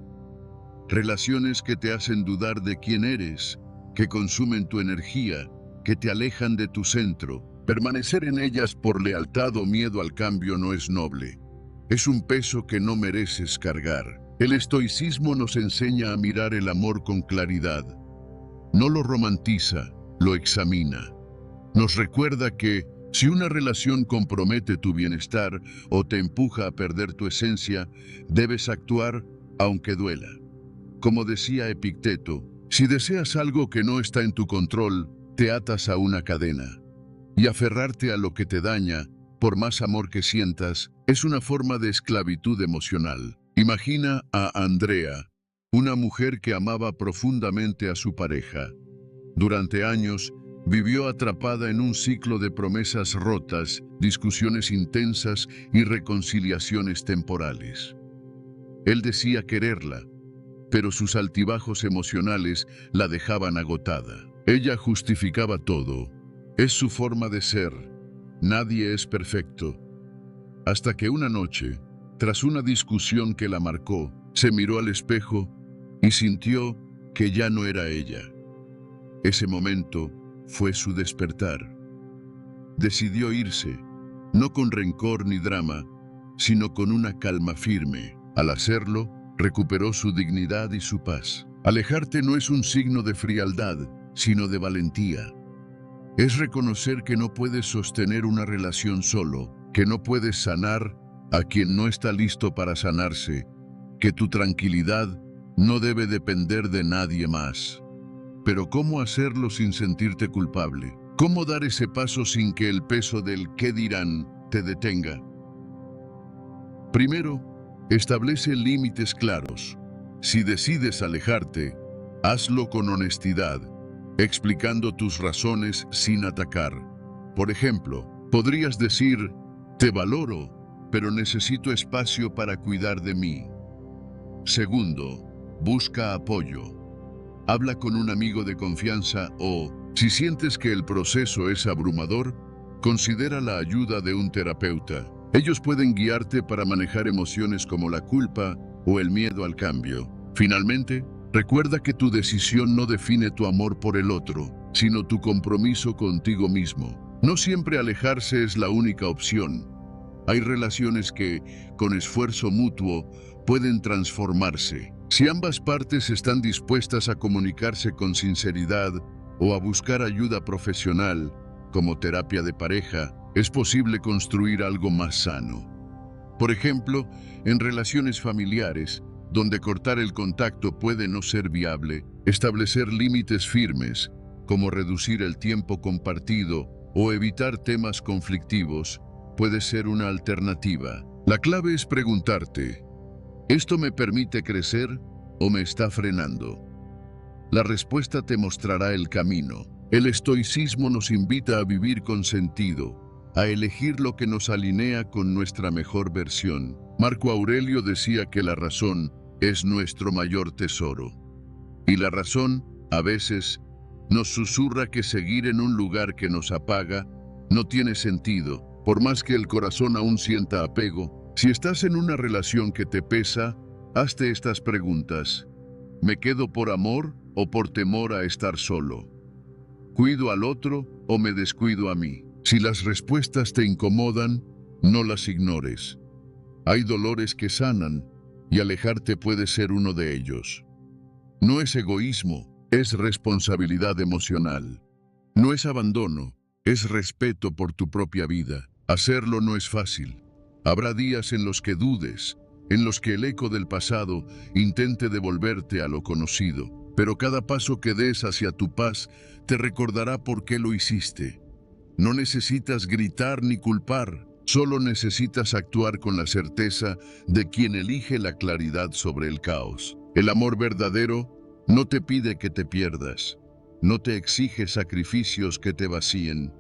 Relaciones que te hacen dudar de quién eres, que consumen tu energía, que te alejan de tu centro. Permanecer en ellas por lealtad o miedo al cambio no es noble. Es un peso que no mereces cargar. El estoicismo nos enseña a mirar el amor con claridad. No lo romantiza, lo examina. Nos recuerda que, si una relación compromete tu bienestar o te empuja a perder tu esencia, debes actuar aunque duela. Como decía Epicteto, si deseas algo que no está en tu control, te atas a una cadena. Y aferrarte a lo que te daña, por más amor que sientas, es una forma de esclavitud emocional. Imagina a Andrea, una mujer que amaba profundamente a su pareja. Durante años, vivió atrapada en un ciclo de promesas rotas, discusiones intensas y reconciliaciones temporales. Él decía quererla, pero sus altibajos emocionales la dejaban agotada. Ella justificaba todo. Es su forma de ser. Nadie es perfecto. Hasta que una noche, tras una discusión que la marcó, se miró al espejo y sintió que ya no era ella. Ese momento fue su despertar. Decidió irse, no con rencor ni drama, sino con una calma firme. Al hacerlo, recuperó su dignidad y su paz. Alejarte no es un signo de frialdad, sino de valentía. Es reconocer que no puedes sostener una relación solo, que no puedes sanar a quien no está listo para sanarse, que tu tranquilidad no debe depender de nadie más. Pero ¿cómo hacerlo sin sentirte culpable? ¿Cómo dar ese paso sin que el peso del qué dirán te detenga? Primero, establece límites claros. Si decides alejarte, hazlo con honestidad, explicando tus razones sin atacar. Por ejemplo, podrías decir, te valoro, pero necesito espacio para cuidar de mí. Segundo, busca apoyo. Habla con un amigo de confianza o, si sientes que el proceso es abrumador, considera la ayuda de un terapeuta. Ellos pueden guiarte para manejar emociones como la culpa o el miedo al cambio. Finalmente, recuerda que tu decisión no define tu amor por el otro, sino tu compromiso contigo mismo. No siempre alejarse es la única opción. Hay relaciones que, con esfuerzo mutuo, pueden transformarse. Si ambas partes están dispuestas a comunicarse con sinceridad o a buscar ayuda profesional, como terapia de pareja, es posible construir algo más sano. Por ejemplo, en relaciones familiares, donde cortar el contacto puede no ser viable, establecer límites firmes, como reducir el tiempo compartido o evitar temas conflictivos, puede ser una alternativa. La clave es preguntarte, ¿esto me permite crecer o me está frenando? La respuesta te mostrará el camino. El estoicismo nos invita a vivir con sentido, a elegir lo que nos alinea con nuestra mejor versión. Marco Aurelio decía que la razón es nuestro mayor tesoro. Y la razón, a veces, nos susurra que seguir en un lugar que nos apaga no tiene sentido, por más que el corazón aún sienta apego. Si estás en una relación que te pesa, hazte estas preguntas. ¿Me quedo por amor o por temor a estar solo? ¿Cuido al otro o me descuido a mí? Si las respuestas te incomodan, no las ignores. Hay dolores que sanan y alejarte puede ser uno de ellos. No es egoísmo, es responsabilidad emocional. No es abandono, es respeto por tu propia vida. Hacerlo no es fácil. Habrá días en los que dudes, en los que el eco del pasado intente devolverte a lo conocido, pero cada paso que des hacia tu paz te recordará por qué lo hiciste. No necesitas gritar ni culpar, solo necesitas actuar con la certeza de quien elige la claridad sobre el caos. El amor verdadero no te pide que te pierdas, no te exige sacrificios que te vacíen.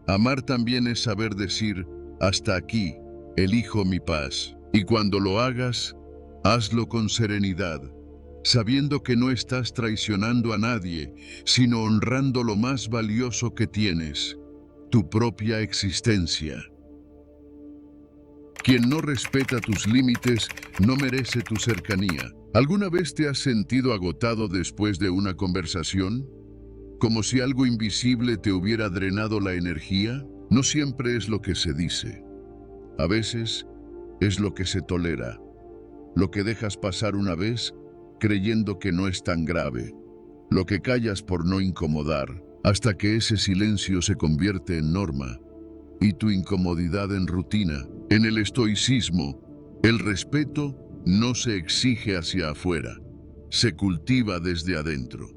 Amar también es saber decir, hasta aquí, elijo mi paz. Y cuando lo hagas, hazlo con serenidad, sabiendo que no estás traicionando a nadie, sino honrando lo más valioso que tienes, tu propia existencia. Quien no respeta tus límites no merece tu cercanía. ¿Alguna vez te has sentido agotado después de una conversación? ¿Como si algo invisible te hubiera drenado la energía? No siempre es lo que se dice. A veces es lo que se tolera, lo que dejas pasar una vez creyendo que no es tan grave, lo que callas por no incomodar, hasta que ese silencio se convierte en norma y tu incomodidad en rutina. En el estoicismo, el respeto no se exige hacia afuera, se cultiva desde adentro.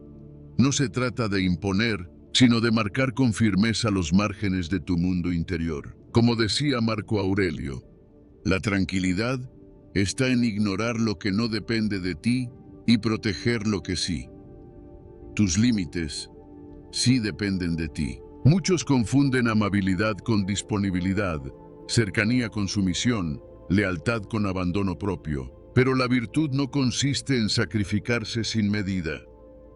No se trata de imponer, sino de marcar con firmeza los márgenes de tu mundo interior. Como decía Marco Aurelio, la tranquilidad está en ignorar lo que no depende de ti y proteger lo que sí. Tus límites sí dependen de ti. Muchos confunden amabilidad con disponibilidad, cercanía con sumisión, lealtad con abandono propio. Pero la virtud no consiste en sacrificarse sin medida.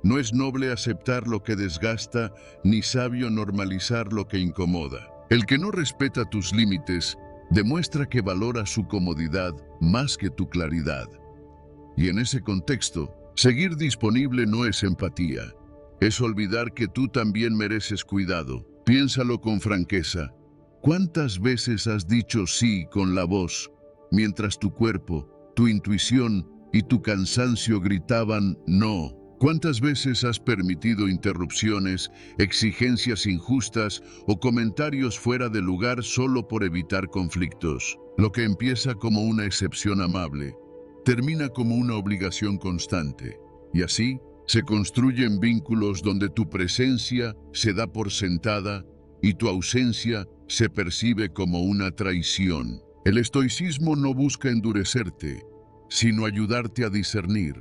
No es noble aceptar lo que desgasta, ni sabio normalizar lo que incomoda. El que no respeta tus límites demuestra que valora su comodidad más que tu claridad. Y en ese contexto, seguir disponible no es empatía. Es olvidar que tú también mereces cuidado. Piénsalo con franqueza. ¿Cuántas veces has dicho sí con la voz, mientras tu cuerpo, tu intuición y tu cansancio gritaban no? ¿Cuántas veces has permitido interrupciones, exigencias injustas o comentarios fuera de lugar solo por evitar conflictos? Lo que empieza como una excepción amable, termina como una obligación constante. Y así, se construyen vínculos donde tu presencia se da por sentada y tu ausencia se percibe como una traición. El estoicismo no busca endurecerte, sino ayudarte a discernir,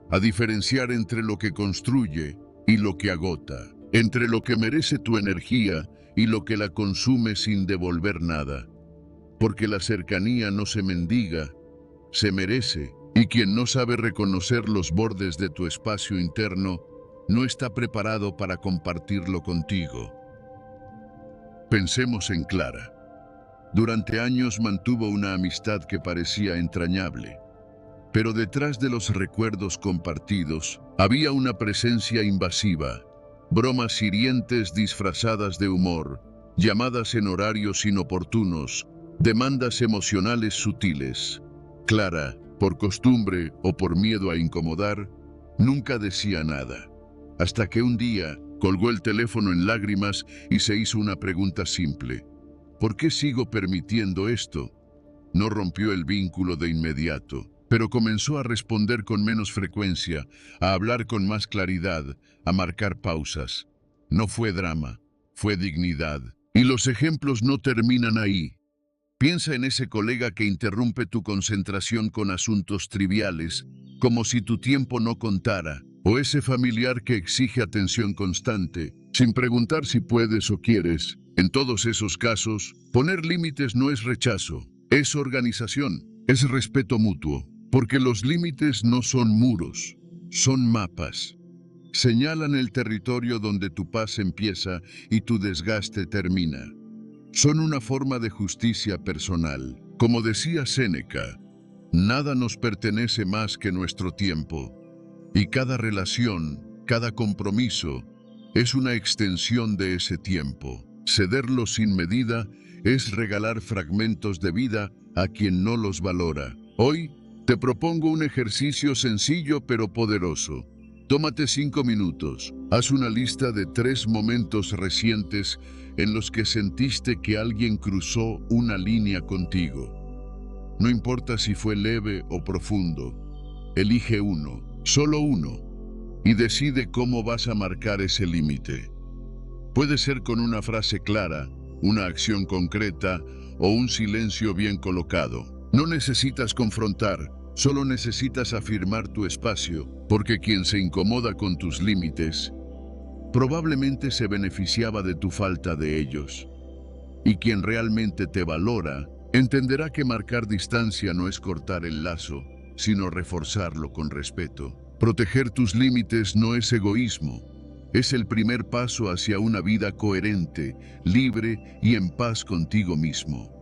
a diferenciar entre lo que construye y lo que agota, entre lo que merece tu energía y lo que la consume sin devolver nada. Porque la cercanía no se mendiga, se merece, y quien no sabe reconocer los bordes de tu espacio interno, no está preparado para compartirlo contigo. Pensemos en Clara. Durante años mantuvo una amistad que parecía entrañable, pero detrás de los recuerdos compartidos había una presencia invasiva, bromas hirientes disfrazadas de humor, llamadas en horarios inoportunos, demandas emocionales sutiles. Clara, por costumbre o por miedo a incomodar, nunca decía nada, hasta que un día colgó el teléfono en lágrimas y se hizo una pregunta simple: ¿por qué sigo permitiendo esto? No rompió el vínculo de inmediato, pero comenzó a responder con menos frecuencia, a hablar con más claridad, a marcar pausas. No fue drama, fue dignidad. Y los ejemplos no terminan ahí. Piensa en ese colega que interrumpe tu concentración con asuntos triviales, como si tu tiempo no contara, o ese familiar que exige atención constante, sin preguntar si puedes o quieres. En todos esos casos, poner límites no es rechazo, es organización, es respeto mutuo, porque los límites no son muros, son mapas. Señalan el territorio donde tu paz empieza y tu desgaste termina. Son una forma de justicia personal. Como decía Séneca, nada nos pertenece más que nuestro tiempo, y cada relación, cada compromiso, es una extensión de ese tiempo. Cederlo sin medida es regalar fragmentos de vida a quien no los valora. Hoy te propongo un ejercicio sencillo pero poderoso. Tómate 5 minutos. Haz una lista de 3 momentos recientes en los que sentiste que alguien cruzó una línea contigo. No importa si fue leve o profundo. Elige uno, solo uno, y decide cómo vas a marcar ese límite. Puede ser con una frase clara, una acción concreta o un silencio bien colocado. No necesitas confrontar, solo necesitas afirmar tu espacio, porque quien se incomoda con tus límites probablemente se beneficiaba de tu falta de ellos. Y quien realmente te valora entenderá que marcar distancia no es cortar el lazo, sino reforzarlo con respeto. Proteger tus límites no es egoísmo. Es el primer paso hacia una vida coherente, libre y en paz contigo mismo.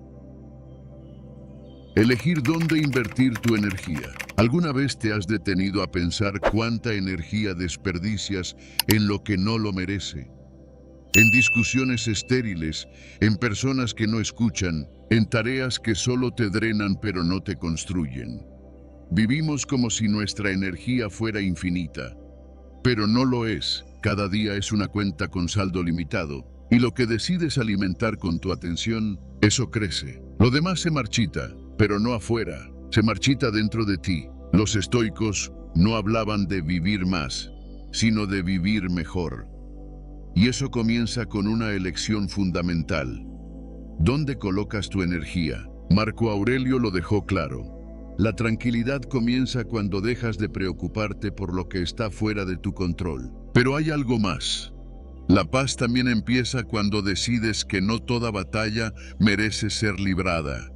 Elegir dónde invertir tu energía. ¿Alguna vez te has detenido a pensar cuánta energía desperdicias en lo que no lo merece? En discusiones estériles, en personas que no escuchan, en tareas que solo te drenan pero no te construyen. Vivimos como si nuestra energía fuera infinita, pero no lo es. Cada día es una cuenta con saldo limitado, y lo que decides alimentar con tu atención, eso crece. Lo demás se marchita, pero no afuera, se marchita dentro de ti. Los estoicos no hablaban de vivir más, sino de vivir mejor. Y eso comienza con una elección fundamental. ¿Dónde colocas tu energía? Marco Aurelio lo dejó claro. La tranquilidad comienza cuando dejas de preocuparte por lo que está fuera de tu control. Pero hay algo más. La paz también empieza cuando decides que no toda batalla merece ser librada,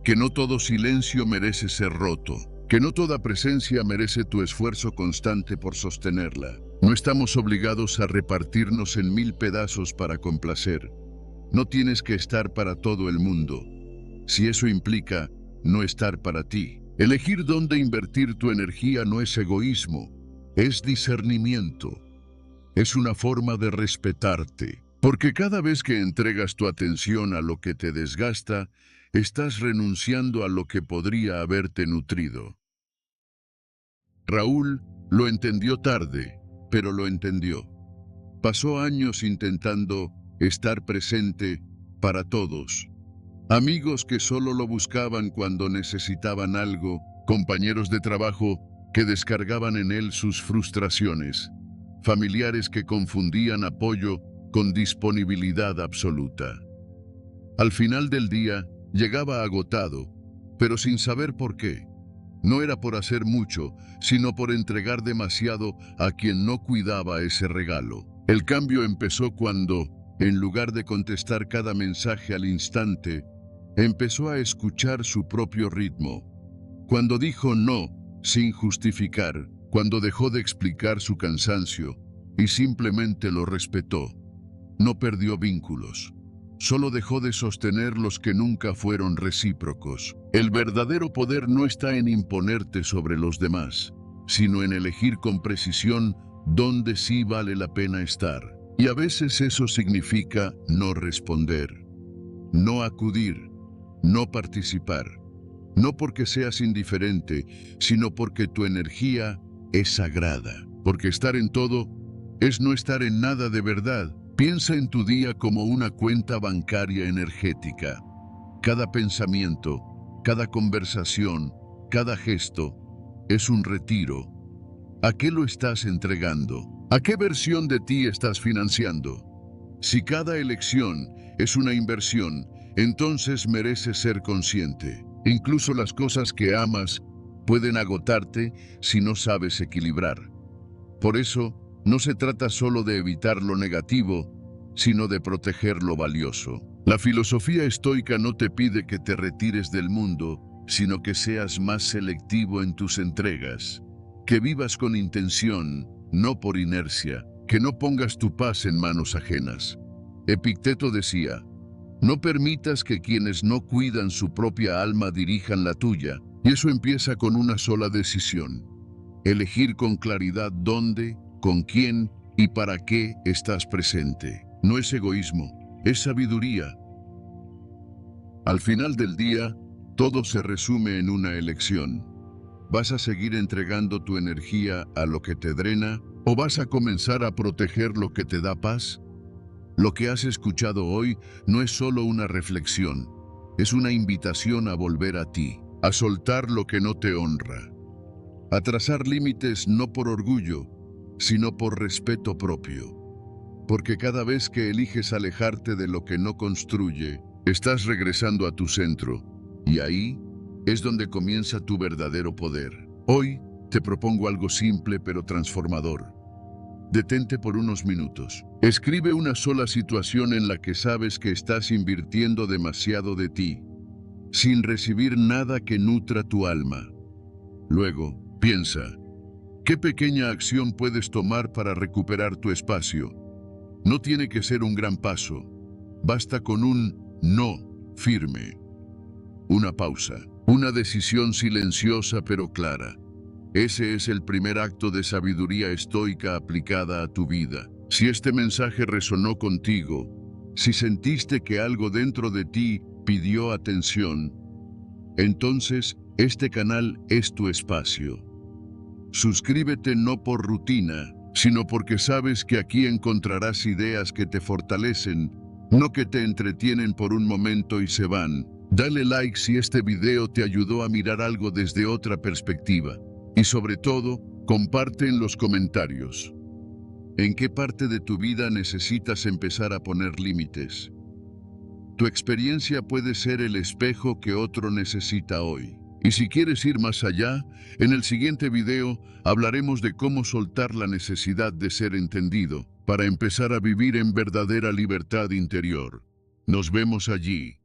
que no todo silencio merece ser roto, que no toda presencia merece tu esfuerzo constante por sostenerla. No estamos obligados a repartirnos en 1000 pedazos para complacer. No tienes que estar para todo el mundo, si eso implica no estar para ti. Elegir dónde invertir tu energía no es egoísmo, es discernimiento. Es una forma de respetarte, porque cada vez que entregas tu atención a lo que te desgasta, estás renunciando a lo que podría haberte nutrido. Raúl lo entendió tarde, pero lo entendió. Pasó años intentando estar presente para todos. Amigos que solo lo buscaban cuando necesitaban algo, compañeros de trabajo que descargaban en él sus frustraciones, familiares que confundían apoyo con disponibilidad absoluta. Al final del día, llegaba agotado, pero sin saber por qué. No era por hacer mucho, sino por entregar demasiado a quien no cuidaba ese regalo. El cambio empezó cuando, en lugar de contestar cada mensaje al instante, empezó a escuchar su propio ritmo. Cuando dijo no, sin justificar, cuando dejó de explicar su cansancio y simplemente lo respetó. No perdió vínculos. Solo dejó de sostener los que nunca fueron recíprocos. El verdadero poder no está en imponerte sobre los demás, sino en elegir con precisión dónde sí vale la pena estar. Y a veces eso significa no responder, no acudir, no participar. No porque seas indiferente, sino porque tu energía es sagrada. Porque estar en todo es no estar en nada de verdad. Piensa en tu día como una cuenta bancaria energética. Cada pensamiento, cada conversación, cada gesto es un retiro. ¿A qué lo estás entregando? ¿A qué versión de ti estás financiando? Si cada elección es una inversión, entonces mereces ser consciente. Incluso las cosas que amas pueden agotarte si no sabes equilibrar. Por eso, no se trata solo de evitar lo negativo, sino de proteger lo valioso. La filosofía estoica no te pide que te retires del mundo, sino que seas más selectivo en tus entregas, que vivas con intención, no por inercia, que no pongas tu paz en manos ajenas. Epicteto decía: no permitas que quienes no cuidan su propia alma dirijan la tuya, y eso empieza con una sola decisión: elegir con claridad dónde, con quién y para qué estás presente. No es egoísmo, es sabiduría. Al final del día, todo se resume en una elección. ¿Vas a seguir entregando tu energía a lo que te drena o vas a comenzar a proteger lo que te da paz? Lo que has escuchado hoy no es solo una reflexión, es una invitación a volver a ti, a soltar lo que no te honra, a trazar límites no por orgullo, sino por respeto propio. Porque cada vez que eliges alejarte de lo que no construye, estás regresando a tu centro, y ahí es donde comienza tu verdadero poder. Hoy te propongo algo simple pero transformador. Detente por unos minutos. Escribe una sola situación en la que sabes que estás invirtiendo demasiado de ti, sin recibir nada que nutra tu alma. Luego, piensa, ¿qué pequeña acción puedes tomar para recuperar tu espacio? No tiene que ser un gran paso. Basta con un no firme. Una pausa. Una decisión silenciosa pero clara. Ese es el primer acto de sabiduría estoica aplicada a tu vida. Si este mensaje resonó contigo, si sentiste que algo dentro de ti pidió atención, entonces este canal es tu espacio. Suscríbete no por rutina, sino porque sabes que aquí encontrarás ideas que te fortalecen, no que te entretienen por un momento y se van. Dale like si este video te ayudó a mirar algo desde otra perspectiva. Y sobre todo, comparte en los comentarios. ¿En qué parte de tu vida necesitas empezar a poner límites? Tu experiencia puede ser el espejo que otro necesita hoy. Y si quieres ir más allá, en el siguiente video hablaremos de cómo soltar la necesidad de ser entendido para empezar a vivir en verdadera libertad interior. Nos vemos allí.